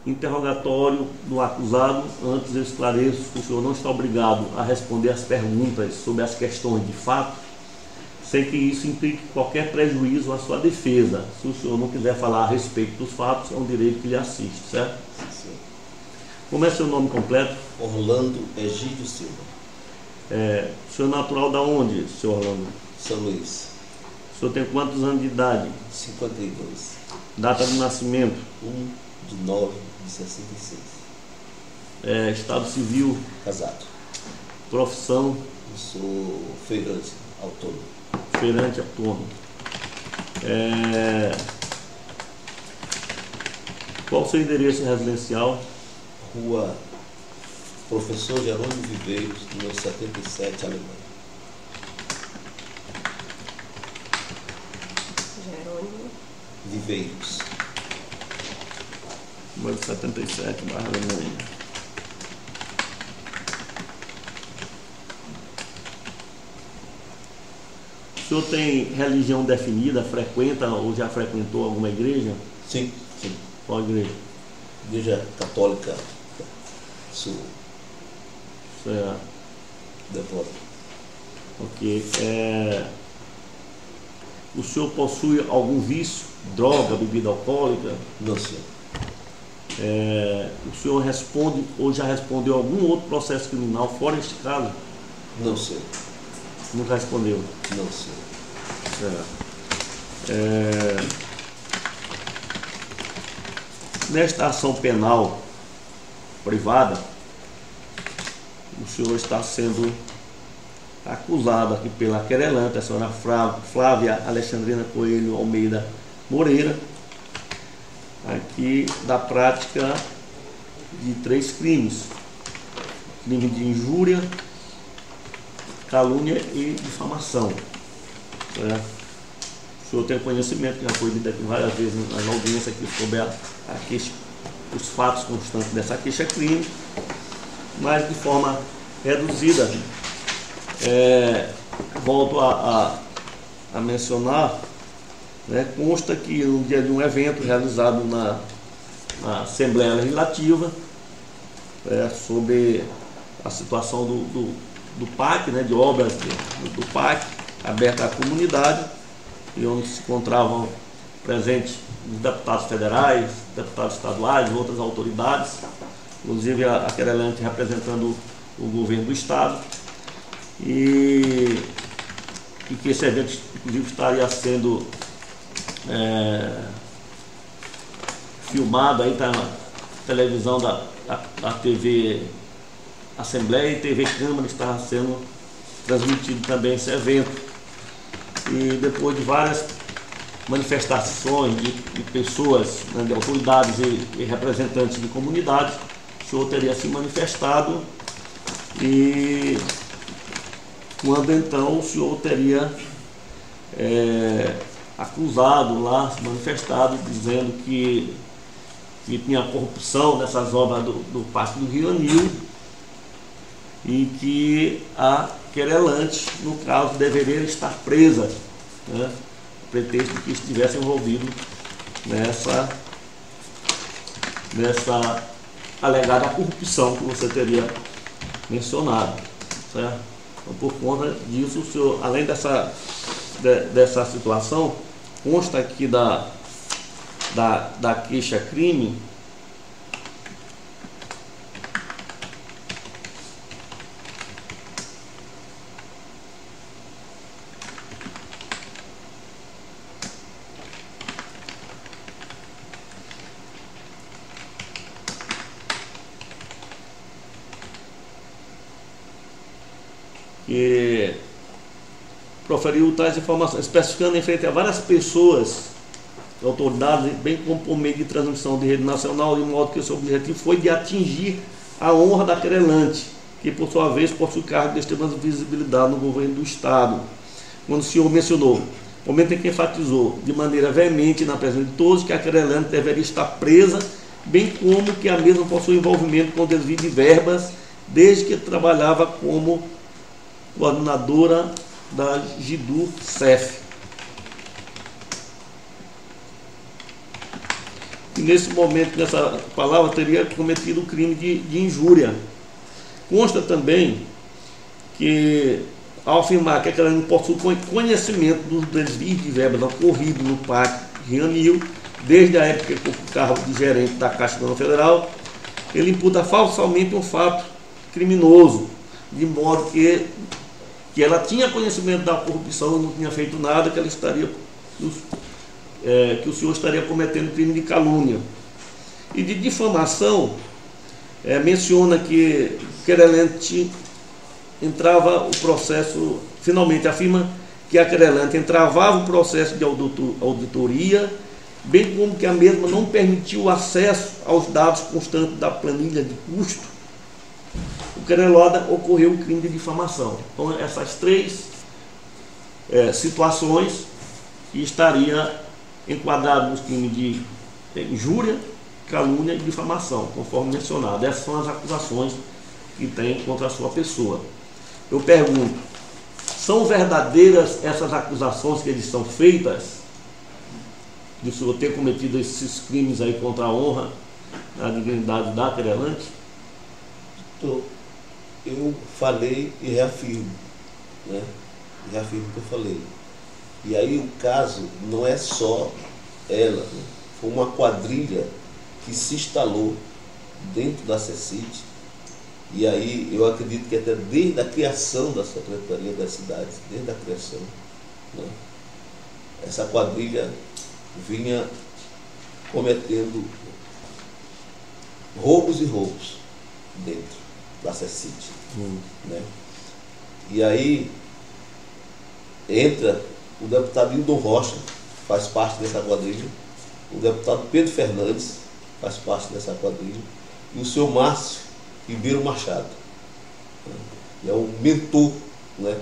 Interrogatório do acusado. Antes eu esclareço que o senhor não está obrigado a responder as perguntas sobre as questões de fato, sem que isso implique qualquer prejuízo à sua defesa. Se o senhor não quiser falar a respeito dos fatos, é um direito que lhe assiste, certo? Sim. Como é seu nome completo? Orlando Egídio Silva. O senhor é natural da onde, senhor Orlando? São Luís. O senhor tem quantos anos de idade? 52. Data de nascimento? 1/9/66. Estado civil? Casado. Profissão? Eu sou feirante autônomo. Feirante autônomo. Qual o seu endereço residencial? Rua Professor Jerônimo Viveiros, número 77, Alemanha. Jerônimo Viveiros. Número 77, Barra Alemanha. O senhor tem religião definida, frequenta ou já frequentou alguma igreja? Sim. Qual igreja? Igreja Católica Sul. Certo. Devoto. Ok. O senhor possui algum vício? Droga, bebida alcoólica? Não, senhor. O senhor responde ou já respondeu algum outro processo criminal fora este caso? Não, senhor. Nunca respondeu. Não, senhor. Nesta ação penal privada, o senhor está sendo acusado aqui pela querelante, a senhora Flávia Alexandrina Coelho Almeida Moreira, aqui da prática de 3 crimes: crime de injúria, calúnia e difamação. Certo? O senhor tem conhecimento, que já foi dito aqui várias vezes na audiência aqui sobre os fatos constantes dessa queixa-crime, mas de forma reduzida. Volto a mencionar, consta que no dia de um evento realizado na Assembleia Legislativa, sobre a situação do PAC, de obras do PAC, aberta à comunidade, e onde se encontravam presentes os deputados federais, deputados estaduais, outras autoridades, inclusive a querelante representando o governo do estado, e que esse evento, inclusive, estaria sendo filmado, aí está na televisão da TV Assembleia e TV Câmara, está sendo transmitido também esse evento. E depois de várias manifestações de pessoas, de autoridades e representantes de comunidades, o senhor teria se manifestado, e quando então o senhor teria acusado lá, se manifestado, dizendo que tinha corrupção nessas obras do Parque do Rio Anil, e que a querelante, no caso, deveria estar presa, pretexto que estivesse envolvido nessa alegada corrupção que você teria mencionado, certo? Então, por conta disso, o senhor, além dessa situação, consta aqui da queixa-crime que proferiu tais informações, especificando em frente a várias pessoas, autoridades, bem como por meio de transmissão de rede nacional, de modo que o seu objetivo foi de atingir a honra da querelante, que por sua vez possui cargo de extrema visibilidade no governo do estado. Quando o senhor mencionou, momento em que enfatizou de maneira veemente na presença de todos que a querelante deveria estar presa, bem como que a mesma possui envolvimento com desvio de verbas, desde que trabalhava como coordenadora da GIDU-CEF. que nesse momento, nessa palavra, teria cometido o crime de injúria. Consta também que, ao afirmar que a querelante possui conhecimento dos desvios de verbas ocorridos no Parque Rio, desde a época que ocupou o cargo de gerente da Caixa Econômica Federal, ele imputa falsamente um fato criminoso, de modo que ela tinha conhecimento da corrupção, não tinha feito nada, que ela estaria, que o senhor estaria cometendo crime de calúnia. E de difamação, menciona que o querelante entrava o processo, finalmente afirma que a querelante entravava o processo de auditoria, bem como que a mesma não permitiu o acesso aos dados constantes da planilha de custo. O querelada ocorreu o crime de difamação. Então, essas três situações estaria enquadrado nos crimes de injúria, calúnia e difamação, conforme mencionado. Essas são as acusações que tem contra a sua pessoa. Eu pergunto, são verdadeiras essas acusações que eles são feitas de o senhor ter cometido esses crimes aí contra a honra, a dignidade da querelante? Eu falei e reafirmo, né? Reafirmo o que eu falei. E aí o caso não é só ela, né? Foi uma quadrilha que se instalou dentro da CECID, e aí eu acredito que até desde a criação da Secretaria das Cidades, desde a criação, né? Essa quadrilha vinha cometendo roubos e roubos dentro da CECID, né? E aí entra o deputado Hildon Rocha, faz parte dessa quadrilha, o deputado Pedro Fernandes faz parte dessa quadrilha, e o senhor Márcio Ribeiro Machado, né? E é o mentor, né,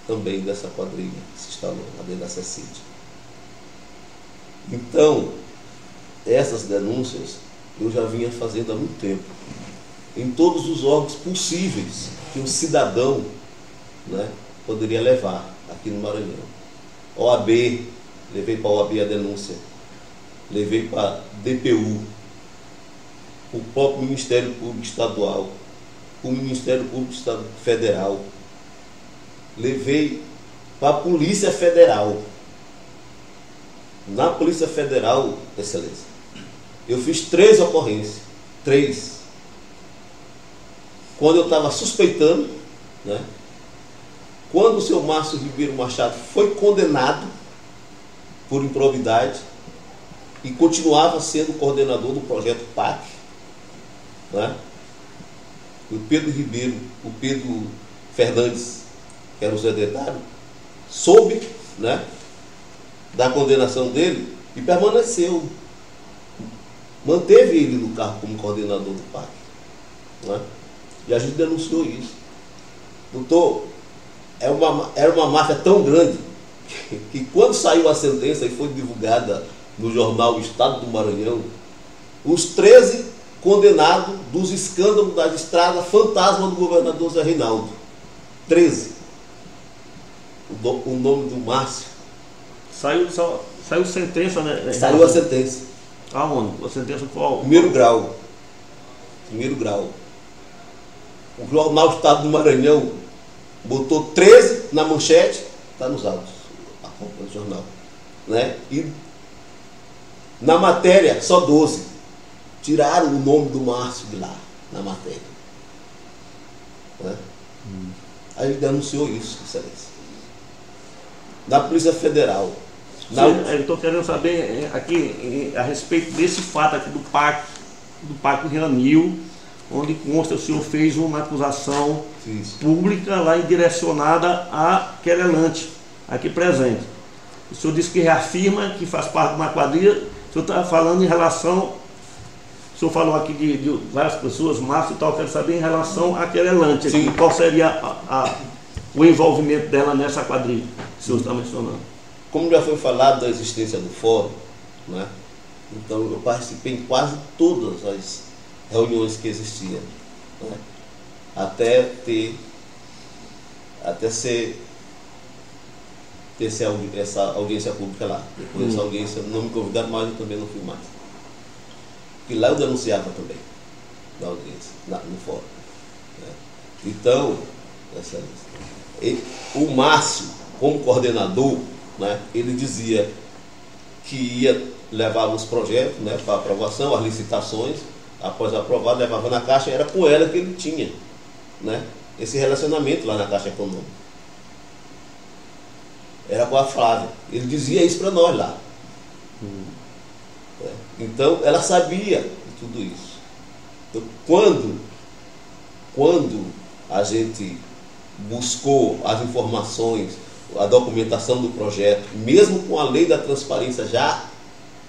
também dessa quadrilha que se instalou lá dentro da CECID. Então, essas denúncias eu já vinha fazendo há muito tempo, em todos os órgãos possíveis que um cidadão, né, poderia levar aqui no Maranhão. OAB, levei para a OAB a denúncia, levei para a DPU, o próprio Ministério Público Estadual, o Ministério Público Federal, levei para a Polícia Federal. Na Polícia Federal, Excelência, eu fiz 3 ocorrências, 3. Quando eu estava suspeitando, né? Quando o senhor Márcio Ribeiro Machado foi condenado por improbidade e continuava sendo coordenador do projeto PAC, né? O Pedro Fernandes, que era o secretário, soube, né, da condenação dele e permaneceu, manteve ele no cargo como coordenador do PAC, né? E a gente denunciou isso. Doutor, era uma máfia tão grande que quando saiu a sentença e foi divulgada no jornal Estado do Maranhão, os 13 condenados dos escândalos das estradas fantasma do governador Zé Reinaldo. 13. O nome do Márcio. Saiu sentença, né? Saiu a sentença. Aonde? A sentença qual? Primeiro grau. O jornal Estado do Maranhão botou 13 na manchete, está nos autos, a cópia do jornal, né? E na matéria, só 12. Tiraram o nome do Márcio de lá, na matéria. Né? Aí ele denunciou isso, Excelência. Na Polícia Federal. Eu estou querendo saber aqui a respeito desse fato aqui do Parque Ranil, onde consta o senhor fez uma acusação pública lá e direcionada a querelante, aqui presente. O senhor disse que reafirma que faz parte de uma quadrilha. O senhor está falando em relação, o senhor falou aqui de várias pessoas, Márcio e tal, eu quero saber em relação à querelante, aqui, qual seria o envolvimento dela nessa quadrilha que o senhor está mencionando. Como já foi falado da existência do fórum, né? Então eu participei em quase todas as reuniões que existiam, né? até ser essa audiência pública lá. Depois dessa audiência não me convidaram mais, eu também não fui mais. que lá eu denunciava também, na audiência, no fórum. Né? Então, o Márcio, como coordenador, né, ele dizia que ia levar os projetos, né, para aprovação, as licitações, após aprovado, levava na Caixa, era com ela que ele tinha, né, esse relacionamento lá na Caixa Econômica. Era com a Flávia. Ele dizia isso para nós lá. Então, ela sabia de tudo isso. Então, quando a gente buscou as informações, a documentação do projeto, mesmo com a lei da transparência já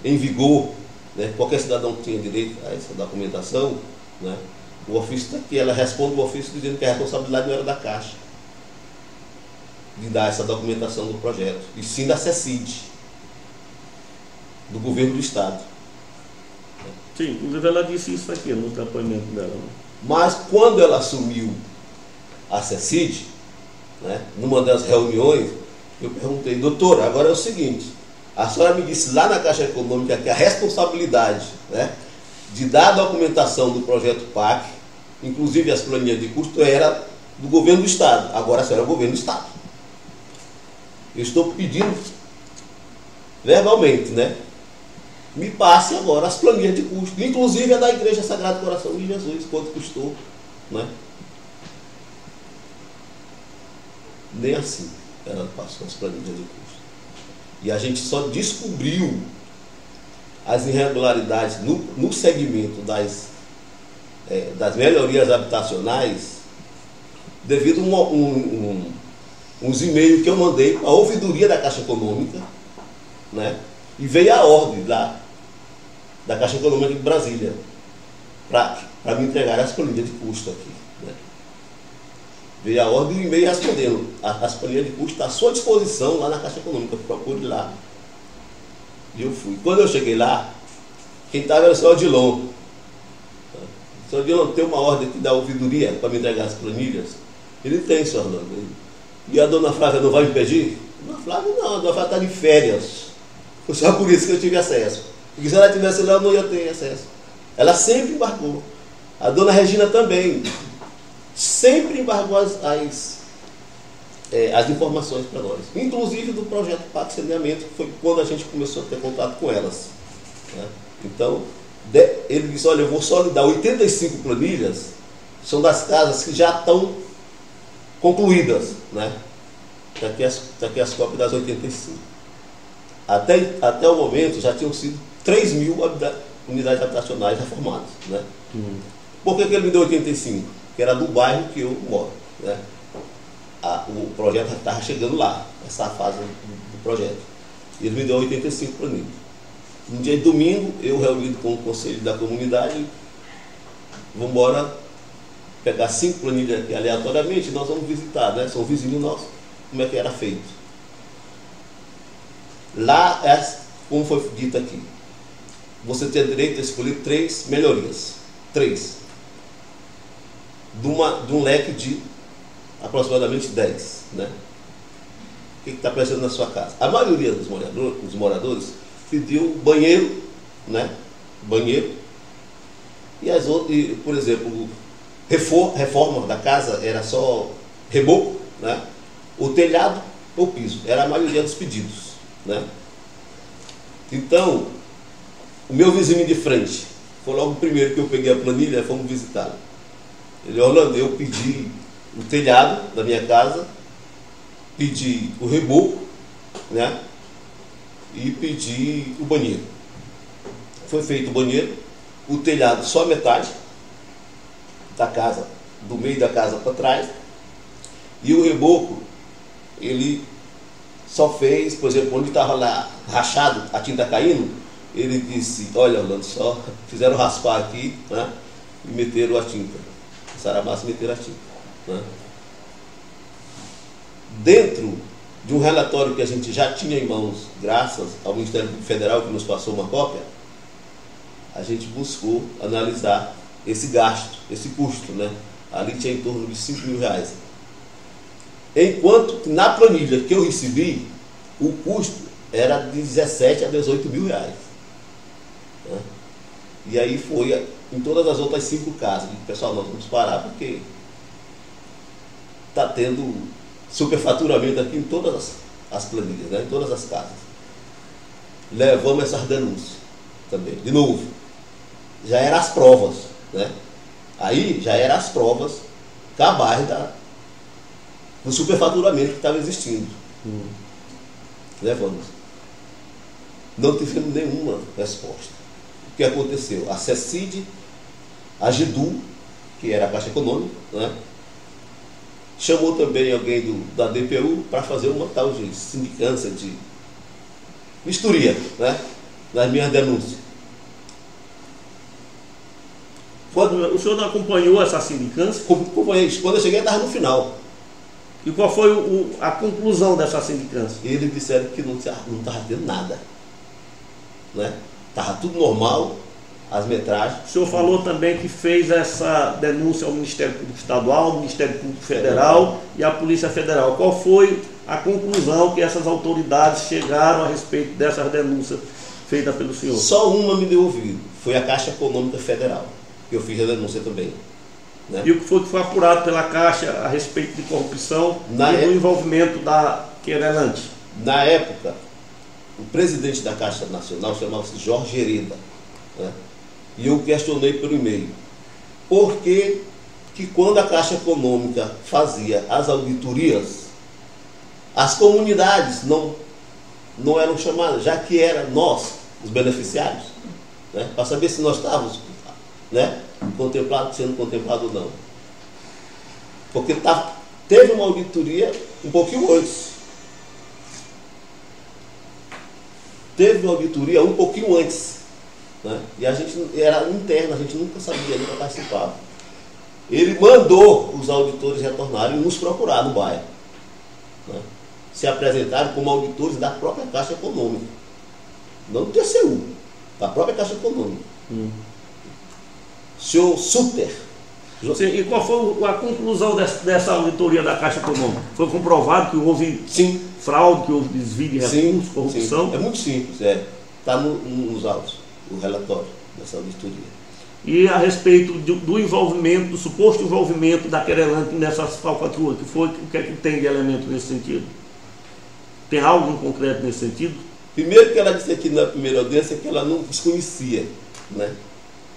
em vigor, né, qualquer cidadão tinha direito a essa documentação, né, o ofício está aqui, ela responde o ofício dizendo que a responsabilidade não era da Caixa de dar essa documentação do projeto, e sim da CECID, do governo do Estado. Sim, inclusive ela disse isso aqui no depoimento dela. Né? Mas quando ela assumiu a CECID, né, numa das reuniões, eu perguntei, doutora, agora é o seguinte, a senhora me disse lá na Caixa Econômica que a responsabilidade, né, de dar a documentação do projeto PAC, inclusive as planilhas de custo, era do governo do Estado. Agora a senhora é o governo do Estado. Eu estou pedindo verbalmente, né, me passe agora as planilhas de custo, inclusive a da Igreja Sagrado Coração de Jesus, quanto custou, né? Nem assim ela passou as planilhas de custo. E a gente só descobriu as irregularidades no segmento das melhorias habitacionais devido a uns e-mails que eu mandei para a ouvidoria da Caixa Econômica, né? E veio a ordem lá da Caixa Econômica de Brasília para me entregar as planilhas de custo aqui. Né? Veio a ordem e o e-mail respondendo. As planilhas de custo estão à sua disposição lá na Caixa Econômica, procure lá. E eu fui. Quando eu cheguei lá, quem estava era o senhor Odilon. O senhor Odilon tem uma ordem aqui da ouvidoria para me entregar as planilhas? Ele tem, senhor Orlando. E a dona Flávia não vai me pedir? A dona Flávia não, a dona Flávia está de férias. Foi só por isso que eu tive acesso. Porque se ela tivesse lá, eu não ia ter acesso. Ela sempre embargou. A dona Regina também. Sempre embargou as informações para nós. Inclusive do projeto Pacto Saneamento, que foi quando a gente começou a ter contato com elas. Né? Então, ele disse, olha, eu vou só lhe dar 85 planilhas, são das casas que já estão concluídas. Né? Tá aqui as cópias das 85. Até o momento já tinham sido 3.000 unidades habitacionais reformadas. Né? Por que ele me deu 85? Que era do bairro que eu moro. Né? O projeto estava chegando lá, essa fase do projeto. E ele me deu 85 planilhas. No dia de domingo, eu reunido com o conselho da comunidade, vamos embora pegar 5 planilhas aqui aleatoriamente, nós vamos visitar, né? São vizinhos nossos, como é que era feito. Lá, como foi dito aqui, você tem direito a escolher 3 melhorias. 3. De um leque de aproximadamente 10. Né? O que está precisando na sua casa? A maioria dos moradores pediu banheiro, né? Banheiro. E as outras, por exemplo, reforma da casa era só reboco, né? O telhado ou piso. Era a maioria dos pedidos. Né? Então, o meu vizinho de frente foi logo o primeiro que eu peguei a planilha e fomos visitá-lo. Ele, Orlando, eu pedi o telhado da minha casa, pedi o reboco, né? E pedi o banheiro. Foi feito o banheiro, o telhado só a metade da casa, do meio da casa para trás, e o reboco, ele só fez, por exemplo, onde estava lá rachado, a tinta caindo, ele disse, olha, Orlando, só fizeram raspar aqui, né, e meteram a tinta. Sarabassa meteram a tinta. Né. Dentro de um relatório que a gente já tinha em mãos, graças ao Ministério Federal que nos passou uma cópia, a gente buscou analisar esse gasto, esse custo, né. Ali tinha em torno de R$5.000. Enquanto que na planilha que eu recebi, o custo era de 17 a 18 mil reais. Né? E aí foi em todas as outras 5 casas. Pessoal, nós vamos parar porque está tendo superfaturamento aqui em todas as planilhas, né? Em todas as casas. Levamos essas denúncias também. De novo, já eram as provas, né? Aí já eram as provas cabais do superfaturamento que estava existindo. Levamos. Não tivemos nenhuma resposta. O que aconteceu? A CECID, a GEDU, que era a Caixa Econômica, né? Chamou também alguém da DPU para fazer uma tal de sindicância, de vistoria, né? Das minhas denúncias. O senhor não acompanhou essa sindicância? Acompanhei. Quando eu cheguei, estava no final. E qual foi a conclusão dessa sindicância? Eles disseram que não estava tendo nada, né? Estava tudo normal, as metragens. O senhor falou também que fez essa denúncia ao Ministério Público Estadual, ao Ministério Público Federal e à Polícia Federal. Qual foi a conclusão que essas autoridades chegaram a respeito dessas denúncias feitas pelo senhor? Só uma me deu ouvido, foi a Caixa Econômica Federal, que eu fiz a denúncia também. Né? E o que foi apurado pela Caixa a respeito de corrupção e do envolvimento da querelante? Na época, o presidente da Caixa Nacional chamava-se Jorge Hereda, né? E eu questionei por e-mail por que quando a Caixa Econômica fazia as auditorias, as comunidades não eram chamadas, já que era nós, os beneficiários, né? Para saber se nós estávamos, né, sendo contemplado ou não. Porque teve uma auditoria um pouquinho antes. Né? E a gente era interna, a gente nunca sabia, nunca participava. Ele mandou os auditores retornarem e nos procurar no bairro. Né? Se apresentaram como auditores da própria Caixa Econômica. Não do TCU, da própria Caixa Econômica. Senhor Suter. Sim, e qual foi a conclusão dessa auditoria da Caixa Econômica? Foi comprovado que houve fraude, que houve desvio de recursos, corrupção? Sim. É muito simples, está nos autos, o relatório dessa auditoria. E a respeito do envolvimento, do suposto envolvimento da querelante nessas falcatruas, o que é que tem de elemento nesse sentido? Tem algo em concreto nesse sentido? Primeiro que ela disse aqui na primeira audiência que ela não desconhecia, né?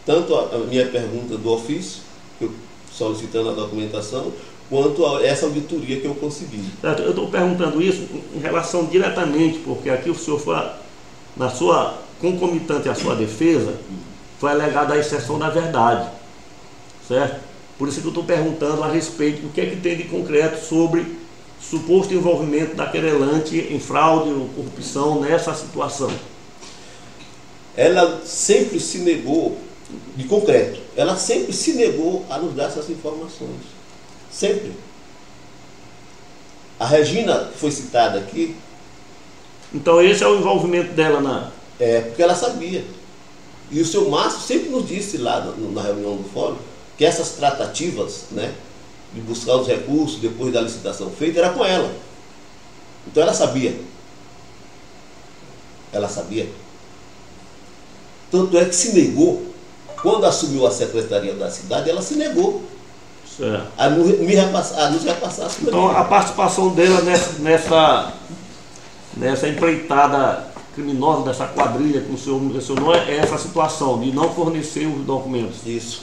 Tanto a minha pergunta do ofício, solicitando a documentação, quanto a essa auditoria que eu consegui. Eu estou perguntando isso em relação diretamente, porque aqui o senhor foi, na sua concomitante à sua defesa, foi alegada a exceção da verdade, certo? Por isso que eu estou perguntando a respeito do que é que tem de concreto sobre suposto envolvimento da querelante em fraude ou corrupção nessa situação. Ela sempre se negou, de concreto, ela sempre se negou a nos dar essas informações. Sempre. A Regina, que foi citada aqui... Então esse é o envolvimento dela na... porque ela sabia. E o seu Márcio sempre nos disse lá na reunião do fórum que essas tratativas, né, de buscar os recursos depois da licitação feita, era com ela. Então ela sabia. Ela sabia. Tanto é que se negou. Quando assumiu a secretaria da cidade, ela se negou a nos repassar as coisas. Então a participação dela nessa empreitada criminosa, dessa quadrilha que o senhor mencionou, é essa situação de não fornecer os documentos. Isso.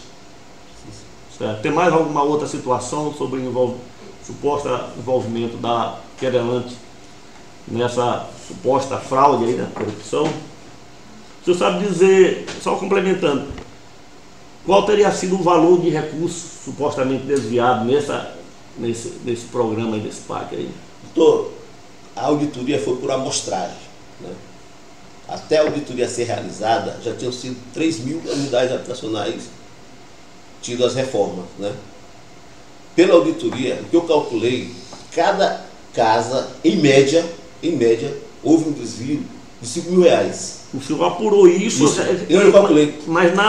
Certo. Tem mais alguma outra situação sobre suposto envolvimento da querelante nessa suposta fraude aí, né, corrupção? O senhor sabe dizer, só complementando, qual teria sido o valor de recursos supostamente desviado nesse programa aí, desse PAC aí? Doutor, a auditoria foi por amostragem, né? Até a auditoria ser realizada, já tinham sido 3.000 unidades habitacionais tido as reformas, né? Pela auditoria, o que eu calculei, cada casa, em média, houve um desvio de R$5.000. O senhor apurou isso, eu calculei. Mas na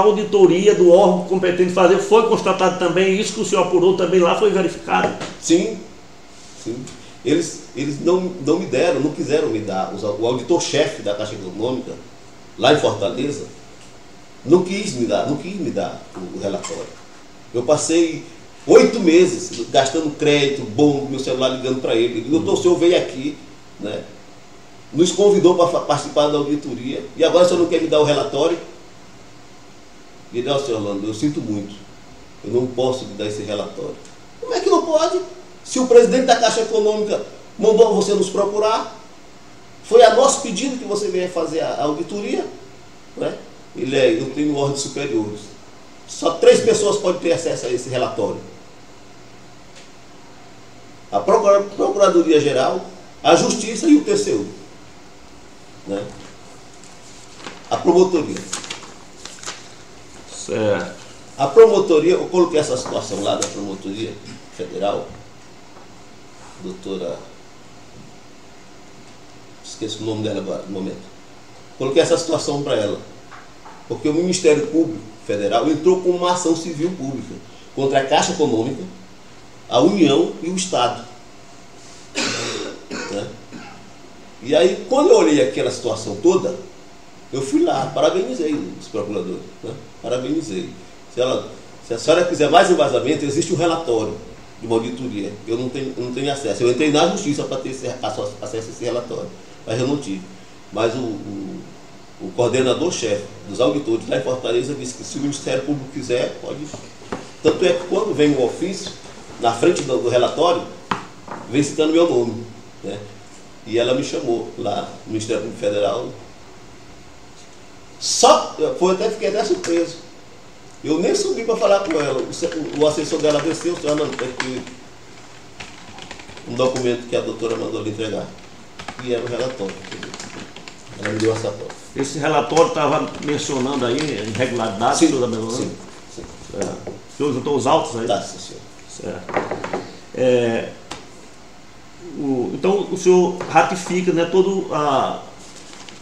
auditoria do órgão competente fazer, foi constatado também isso que o senhor apurou também lá, foi verificado? Sim. Eles não me deram, não quiseram me dar. O auditor-chefe da Caixa Econômica, lá em Fortaleza, não quis me dar o relatório. Eu passei 8 meses gastando crédito, bom, meu celular ligando para ele. Ele, doutor, o senhor veio aqui, né, nos convidou para participar da auditoria, e agora o senhor não quer me dar o relatório? E ele, senhor Orlando, eu sinto muito, eu não posso lhe dar esse relatório. Como é que não pode? Se o presidente da Caixa Econômica mandou você nos procurar, foi a nosso pedido que você venha fazer a auditoria, né? Eu tenho ordens superiores. Só 3 pessoas podem ter acesso a esse relatório: a Procuradoria-Geral, a Justiça e o TCU, né? A promotoria. Certo. A promotoria, eu coloquei essa situação lá da promotoria federal, doutora, esqueço o nome dela agora, no momento. Coloquei essa situação para ela, porque o Ministério Público Federal entrou com uma ação civil pública contra a Caixa Econômica, a União e o Estado. Né? E aí, quando eu olhei aquela situação toda, eu fui lá, parabenizei os procuradores, né? Parabenizei. Se a senhora quiser mais embasamento, existe um relatório de uma auditoria. Eu não tenho acesso. Eu entrei na Justiça para ter acesso a esse relatório, mas eu não tive. Mas o coordenador-chefe dos auditores lá em Fortaleza disse que se o Ministério Público quiser, pode. Tanto é que quando vem o ofício, na frente do relatório, vem citando meu nome, né? E ela me chamou lá no Ministério Público Federal. Fiquei até surpreso. Eu nem subi para falar com ela. O assessor dela desceu, senhor Arnaldo, tem aqui um documento que a doutora mandou lhe entregar. E era o relatório. Ela me deu essa foto. Esse relatório estava mencionando aí irregularidades? Sim, sim. O senhor juntou os autos aí? Tá, sim, senhor. Certo. Então o senhor ratifica, né, toda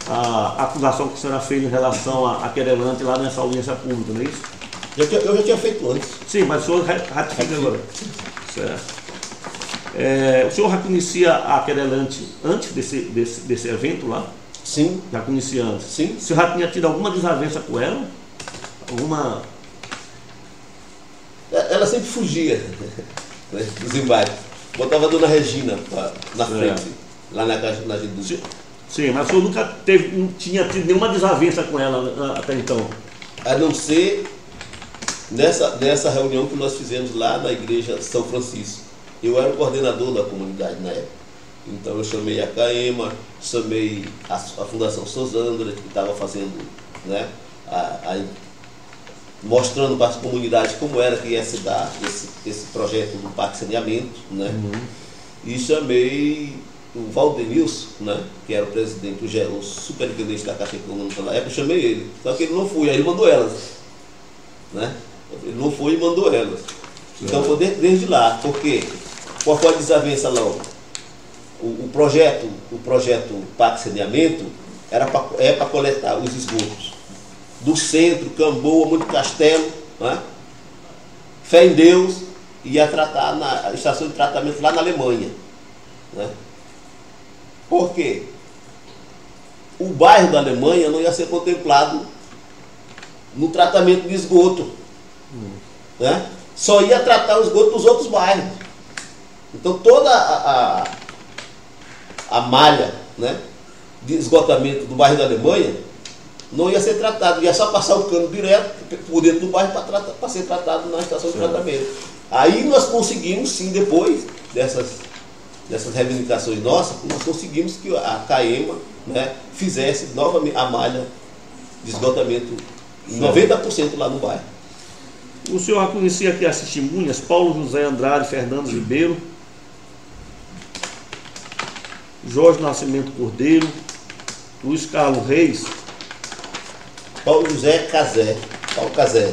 a acusação que a senhora fez em relação à querelante lá nessa audiência pública, não é isso? Eu já tinha feito antes. Sim, mas o senhor ratifica agora. Certo. O senhor já conhecia a querelante antes desse evento lá? Sim. Já conhecia antes? Sim. O senhor já tinha tido alguma desavença com ela? Alguma... Ela sempre fugia, né, dos embates. Botava a dona Regina na frente, lá na casa na gente do... Sim, mas o senhor nunca não tinha tido nenhuma desavença com ela até então? A não ser nessa reunião que nós fizemos lá na igreja São Francisco. Eu era o coordenador da comunidade na época. Então eu chamei a CAEMA, chamei a Fundação Sosandra, que estava fazendo, né, mostrando para as comunidades como era que ia se dar esse projeto do Parque Saneamento, né? E chamei o Valdenilson, né, que era o presidente, o superintendente da Caixa Econômica na época, eu chamei ele. Só que ele não foi, aí ele mandou elas, né? Ele não foi e mandou elas. Então foi desde lá, porque qual foi a desavença logo? O projeto Parque Saneamento é para coletar os esgotos do centro, Camboa, Monte Castelo, né? Fé em Deus, ia tratar na estação de tratamento lá na Alemanha, né? Por quê? O bairro da Alemanha não ia ser contemplado no tratamento de esgoto, né? Só ia tratar o esgoto dos outros bairros. Então toda a malha, né, de esgotamento do bairro da Alemanha não ia ser tratado, ia só passar o cano direto por dentro do bairro para ser tratado na estação de tratamento. Aí nós conseguimos, sim, depois dessas reivindicações nossas, nós conseguimos que a CAEMA, né, fizesse novamente a malha de esgotamento em 90% lá no bairro. O senhor já conhecia aqui as testemunhas, Paulo José Andrade Fernandes Ribeiro, Jorge Nascimento Cordeiro, Luiz Carlos Reis. Paulo José Casé, Paulo Casé.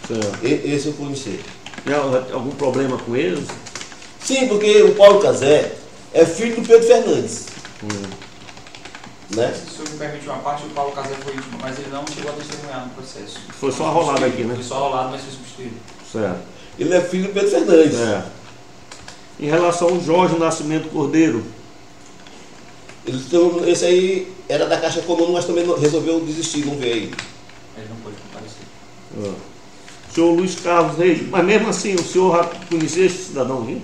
Certo. Esse eu conheci. Tem algum problema com eles? Sim, porque o Paulo Casé é filho do Pedro Fernandes. Né? Se o senhor me permite uma parte, o Paulo Casé foi íntimo, mas ele não chegou a testemunhar no processo. Foi só rolado aqui, né? Foi só rolado, mas foi substituído. Certo. Ele é filho do Pedro Fernandes. Em relação ao Jorge Nascimento Cordeiro. Esse aí era da Caixa Econômica, mas também resolveu desistir, não veio. Ele não pôde comparecer. O senhor Luiz Carlos Reis, mas mesmo assim, o senhor já conhecia esse cidadão aqui?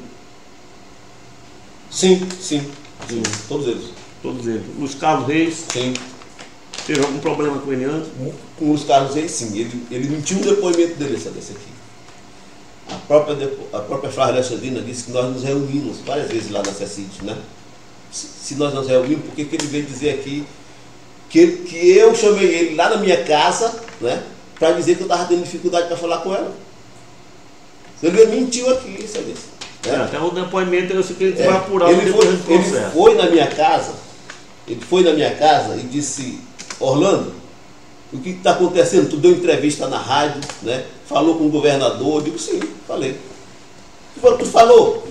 Sim, todos eles. Todos eles. Luiz Carlos Reis, Sim. teve algum problema com ele antes? Com o Luiz Carlos Reis, sim. Ele mentiu no depoimento dele, desse aqui. A própria Flávia Alexandrina disse que nós nos reunimos várias vezes lá na CECID, né? Se nós nos reunimos, por que ele veio dizer aqui que eu chamei ele lá na minha casa, né? Para dizer que eu estava tendo dificuldade para falar com ela. Ele mentiu aqui, sabe? Até o depoimento eu sei que ele vai apurar ele foi na minha casa, e disse: Orlando, o que está acontecendo? Tu deu entrevista na rádio, né? Falou com o governador. Eu digo: sim, falei. Tu falou?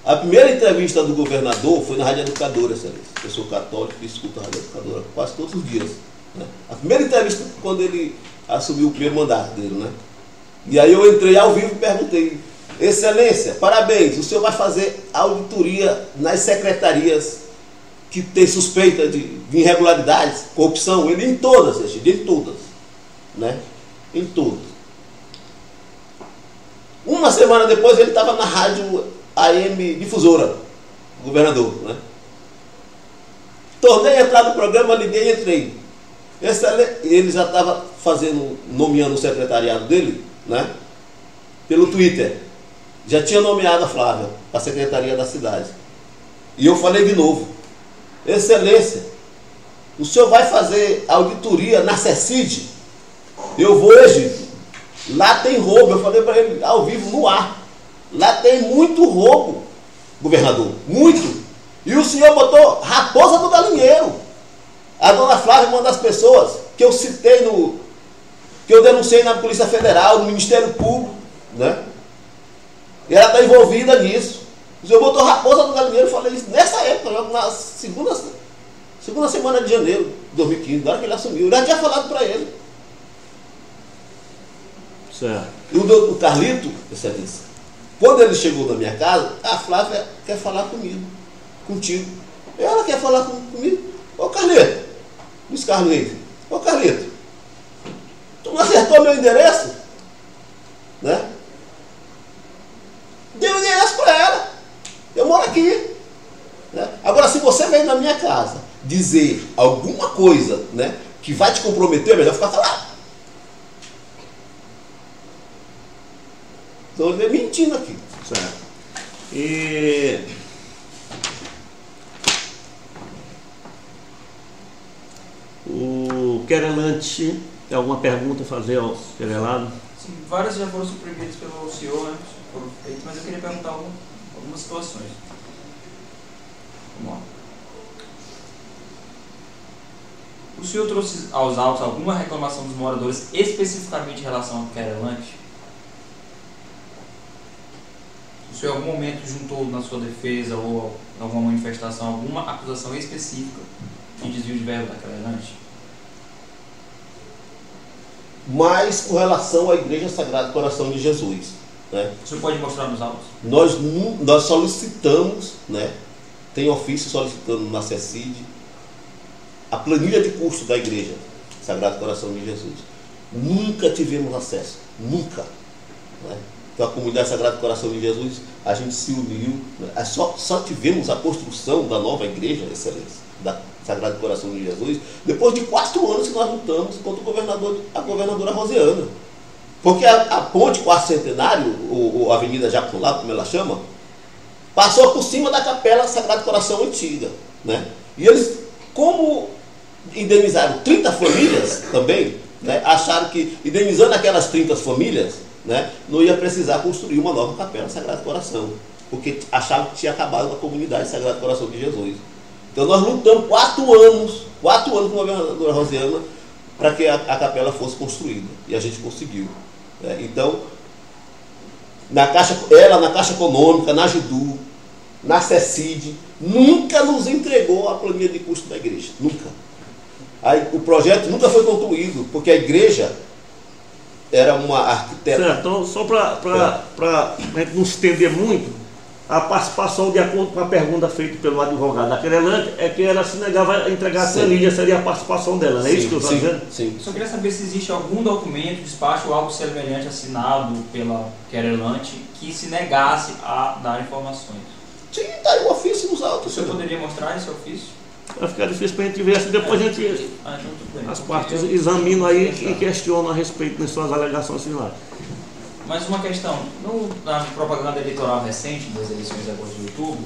A primeira entrevista do governador foi na Rádio Educadora, Excelência. Eu sou católico e escuto a Rádio Educadora quase todos os dias, né? A primeira entrevista quando ele assumiu o primeiro mandato dele, né? E aí eu entrei ao vivo e perguntei: Excelência, parabéns, o senhor vai fazer auditoria nas secretarias que tem suspeita de irregularidades, corrupção? Ele em todas, né? Em todas. Uma semana depois ele estava na rádio AM Difusora, o governador, né? Tornei a entrar no programa, liguei e entrei. Ele já estava nomeando o secretariado dele, né? Pelo Twitter. Já tinha nomeado a Flávia para a secretaria da cidade. E eu falei de novo: Excelência, o senhor vai fazer auditoria na CECID? Eu vou hoje. Lá tem roubo. Eu falei para ele ao vivo, no ar. Lá tem muito roubo, governador. Muito. E o senhor botou raposa no galinheiro. A dona Flávia é uma das pessoas que eu citei que eu denunciei na Polícia Federal, no Ministério Público, né? E ela está envolvida nisso. O senhor botou raposa no galinheiro. Eu falei isso nessa época, na segunda semana de janeiro de 2015, na hora que ele assumiu. Eu já tinha falado para ele. Certo. E o Carlito, Excelência, quando ele chegou na minha casa, a Flávia quer falar contigo. Ela quer falar comigo. Ô Carlito, Luiz Carlos Reis, ô Carlito, tu não acertou meu endereço? Né? Dei o endereço para ela. Eu moro aqui. Né? Agora, se você vem na minha casa dizer alguma coisa, né, que vai te comprometer, é melhor ficar calado. Estou mentindo aqui. Certo. E o querelante tem alguma pergunta a fazer ao querelado? Sim, várias já foram suprimidas pelo senhor, né? Foram feitas, mas eu queria perguntar algumas situações. Vamos lá. O senhor trouxe aos autos alguma reclamação dos moradores especificamente em relação ao querelante? O senhor em algum momento juntou na sua defesa ou em alguma manifestação alguma acusação específica de desvio de verba da querelante? Mas com relação à Igreja Sagrado Coração de Jesus, né? O senhor pode mostrar nos autos? Nós solicitamos, né? Tem ofício solicitando na CECID a planilha de custo da Igreja Sagrado Coração de Jesus. Nunca tivemos acesso, nunca, né? Então a comunidade Sagrado Coração de Jesus, a gente se uniu, né? Só tivemos a construção da nova igreja, Excelência, da Sagrado Coração de Jesus, depois de 4 anos que nós lutamos contra a governadora Rosiana. Porque a ponte Quarto Centenário, ou Avenida Jaculado, como ela chama, passou por cima da capela Sagrado Coração antiga, né? E eles, como indenizaram 30 famílias também, né, acharam que indenizando aquelas 30 famílias, né, não ia precisar construir uma nova capela Sagrado Coração, porque achavam que tinha acabado a comunidade Sagrado Coração de Jesus. Então nós lutamos 4 anos com a governadora Rosiana para que a capela fosse construída, e a gente conseguiu, né? Então, na Caixa Econômica, na Judu, na CECID, nunca nos entregou a planilha de custo da igreja, nunca. Aí, o projeto nunca foi concluído, porque a igreja era uma arquiteta. Certo, então só para a gente não se estender muito, a participação, de acordo com a pergunta feita pelo advogado da querelante, é que ela se negava a entregar a planilha, seria a participação dela, não é isso que eu estou dizendo? Sim. Eu só queria saber se existe algum documento, despacho ou algo semelhante assinado pela querelante que se negasse a dar informações. Sim, está aí o ofício nos autos. O senhor poderia mostrar esse ofício? Vai ficar difícil para a gente ver, assim, depois a gente, Então tudo bem. as partes examinam aí e questionam a respeito das suas alegações finais. Mais uma questão. Na propaganda eleitoral recente das eleições agora de outubro,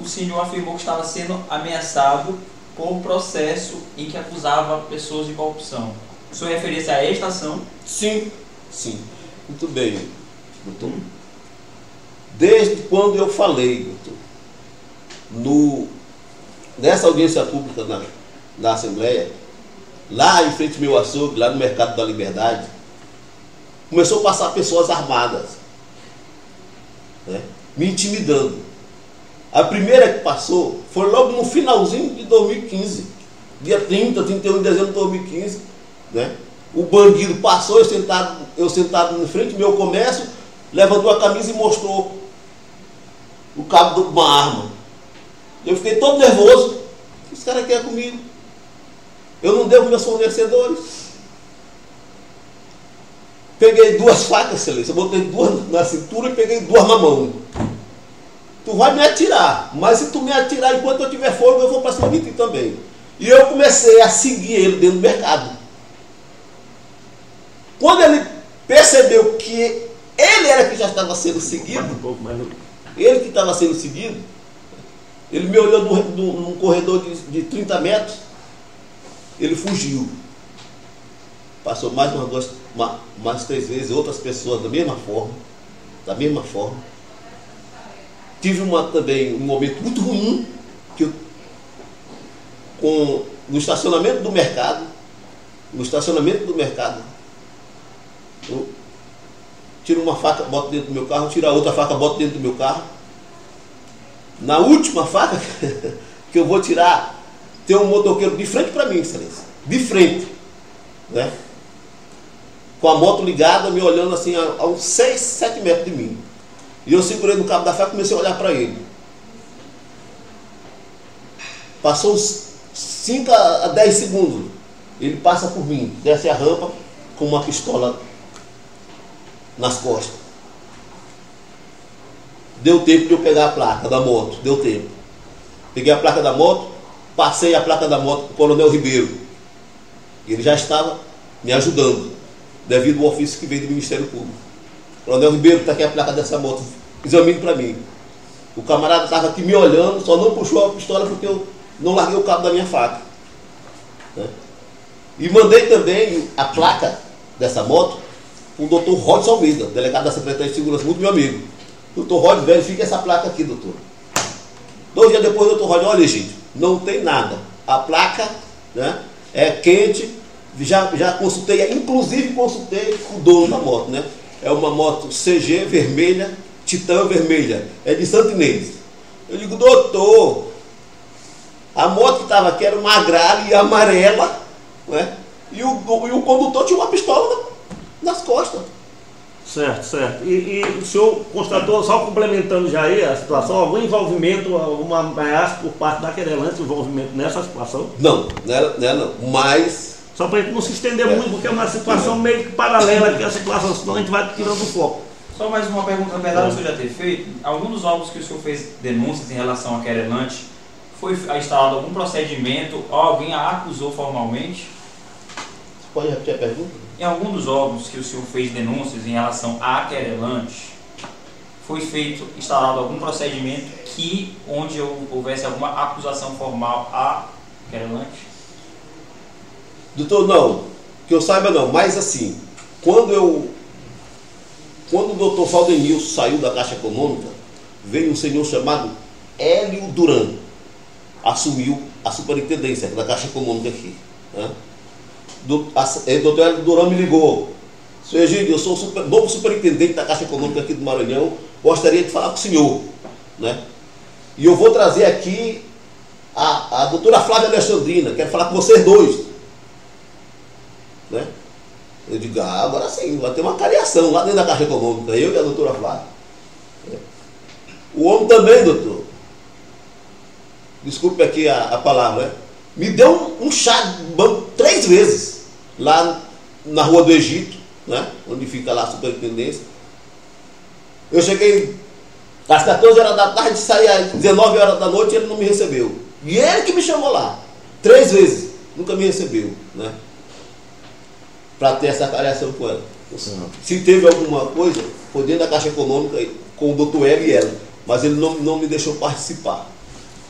o senhor afirmou que estava sendo ameaçado por processo em que acusava pessoas de corrupção. O senhor referia-se a esta ação? Sim. Muito bem, doutor. Desde quando eu falei, doutor, nessa audiência pública na Assembleia, lá em frente ao meu açougue, lá no Mercado da Liberdade, começou a passar pessoas armadas, né, me intimidando. A primeira que passou foi logo no finalzinho de 2015, dia 30, 31 de dezembro de 2015, né? O bandido passou, eu sentado em frente ao meu comércio, levantou a camisa e mostrou o cabo de uma arma. Eu fiquei todo nervoso. O que esse cara quer comigo? Eu não devo meus fornecedores. Peguei 2 facas, excelência. Eu botei 2 na cintura e peguei 2 na mão. Tu vai me atirar, mas se tu me atirar enquanto eu tiver fogo, eu vou para cima de ti também. E eu comecei a seguir ele dentro do mercado. Quando ele percebeu que ele era que já estava sendo seguido, ele que estava sendo seguido, ele me olhou num corredor de 30 metros, ele fugiu. Passou mais 3 vezes, outras pessoas da mesma forma. Tive também um momento muito ruim, que no estacionamento do mercado, eu tiro uma faca, boto dentro do meu carro, tiro a outra faca, boto dentro do meu carro. Na última faca que eu vou tirar, tem um motoqueiro de frente para mim, excelência. De frente, né? Com a moto ligada, me olhando assim a uns 6, 7 metros de mim. E eu segurei no cabo da faca e comecei a olhar para ele. Passou uns 5 a 10 segundos. Ele passa por mim, desce a rampa com uma pistola nas costas. Deu tempo de eu pegar a placa da moto, deu tempo. Peguei a placa da moto, passei a placa da moto para o Coronel Ribeiro. Ele já estava me ajudando, devido ao ofício que veio do Ministério Público. Coronel Ribeiro, está aqui a placa dessa moto, examine para mim. O camarada estava aqui me olhando, só não puxou a pistola porque eu não larguei o cabo da minha faca, né? E mandei também a placa dessa moto para o doutor Rodson Almeida, delegado da Secretaria de Segurança, muito meu amigo. Doutor Rodson, verifique essa placa aqui, doutor. 2 dias depois, doutor Rodson, olha, gente, não tem nada. A placa, né, é quente, já consultei, inclusive consultei o dono da moto, né? É uma moto CG vermelha, Titã vermelha, é de Santo Inês. Eu digo, doutor, a moto que estava aqui era uma Agrale amarela, né? E o condutor tinha uma pistola nas costas. Certo. E o senhor constatou, só complementando já aí a situação, algum envolvimento, alguma ameaça por parte da querelante, envolvimento nessa situação? Não, mas... Só para a gente não se estender muito, porque é uma situação meio que paralela aqui a situação, senão a gente vai tirando o foco. Só mais uma pergunta, apesar do senhor já ter feito, algum dos órgãos que o senhor fez denúncias em relação à querelante, foi instalado algum procedimento ou alguém a acusou formalmente? Você pode repetir a pergunta? Em algum dos órgãos que o senhor fez denúncias em relação à querelante, foi instalado algum procedimento onde houvesse alguma acusação formal à querelante? Doutor, não, que eu saiba não, mas assim, quando o doutor Valdenilson saiu da Caixa Econômica, veio um senhor chamado Hélio Duran, assumiu a superintendência da Caixa Econômica aqui, né? Doutor Hélio Duran me ligou, senhor Egídio, eu sou o novo superintendente da Caixa Econômica aqui do Maranhão, gostaria de falar com o senhor, né? E eu vou trazer aqui a doutora Flávia Alexandrina, quero falar com vocês dois, né? Eu digo, agora sim, vai ter uma cariação lá dentro da Caixa Econômica, eu e a doutora Flávia. O homem também, doutor, desculpe aqui a palavra, né? Me deu um chá de banco 3 vezes, lá na Rua do Egito, né? Onde fica lá a superintendência. Eu cheguei às 14 horas da tarde, saí às 19 horas da noite e ele não me recebeu. E ele que me chamou lá, 3 vezes, nunca me recebeu, né? Para ter essa avaliação com ela. Se teve alguma coisa, foi dentro da Caixa Econômica com o doutor Hélio e ela, mas ele não me deixou participar.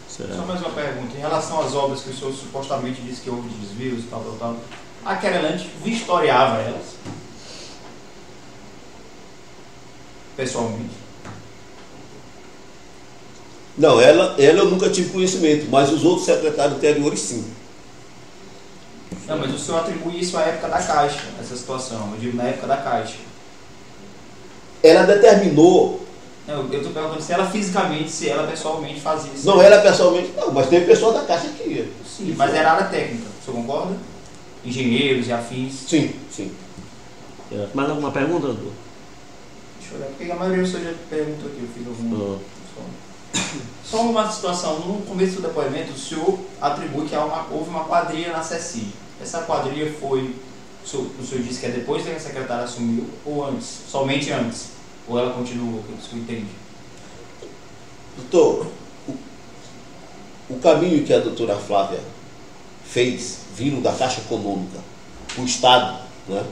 Só mais uma pergunta, em relação às obras que o senhor supostamente disse que houve desvios e tal, a querelante vistoriava elas? Pessoalmente? Não, ela eu nunca tive conhecimento, mas os outros secretários anteriores sim. Não, mas o senhor atribui isso à época da Caixa, essa situação, eu digo na época da Caixa. Ela determinou. Não, eu estou perguntando se ela fisicamente, se ela pessoalmente fazia isso. Não, ela pessoalmente não, mas teve pessoa da Caixa que ia. Sim, mas era área técnica, o senhor concorda? Engenheiros e afins. Sim, sim. Mais alguma pergunta, doutor? Deixa eu olhar, porque a maioria do senhor já perguntou aqui, eu fiz alguma. Só uma situação, no começo do depoimento, o senhor atribui que houve uma quadrilha na CECIG. Essa quadrilha foi, o senhor disse que é depois que a secretária assumiu ou antes? Somente antes? Ou ela continuou, que o senhor entende? Doutor, o caminho que a doutora Flávia fez, vindo da Caixa Econômica, o Estado, né,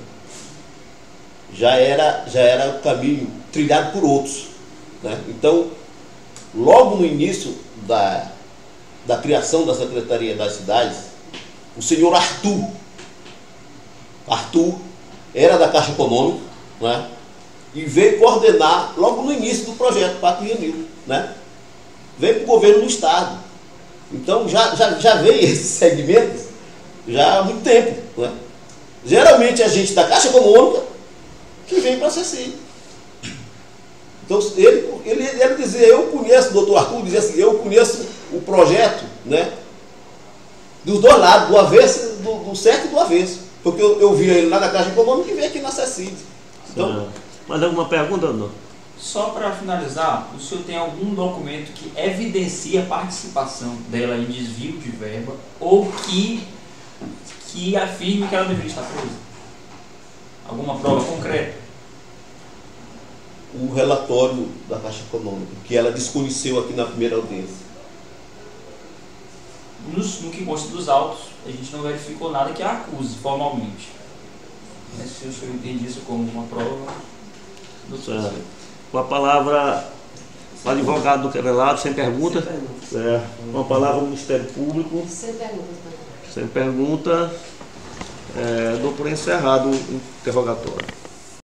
já era o caminho trilhado por outros, né? Então, logo no início da criação da Secretaria das Cidades, o senhor Arthur era da Caixa Econômica, né? E veio coordenar logo no início do projeto Pátio Rio, né? Veio para o governo do Estado. Então já veio esses segmentos já há muito tempo, né? Geralmente a gente da Caixa Econômica que vem para a CECIG. Então ele dizia, eu conheço, o doutor Arthur dizia assim, eu conheço o projeto, né, dos dois lados, do avesso, do certo e do avesso. Porque eu via ele lá na Caixa Econômica e veio aqui na CECIG. Então, mais alguma pergunta, doutor? Só para finalizar, o senhor tem algum documento que evidencia a participação dela em desvio de verba ou que afirme que ela deveria estar presa? Alguma prova concreta? O relatório da Caixa Econômica, que ela desconheceu aqui na primeira audiência. No que consta dos autos, a gente não verificou nada que a acuse formalmente. Mas se o senhor entende isso como uma prova, do certo. Com a palavra o advogado do querelado, sem pergunta. Sem pergunta. Com a palavra o Ministério Público. Sem pergunta. Sem pergunta. Dou por encerrado o interrogatório.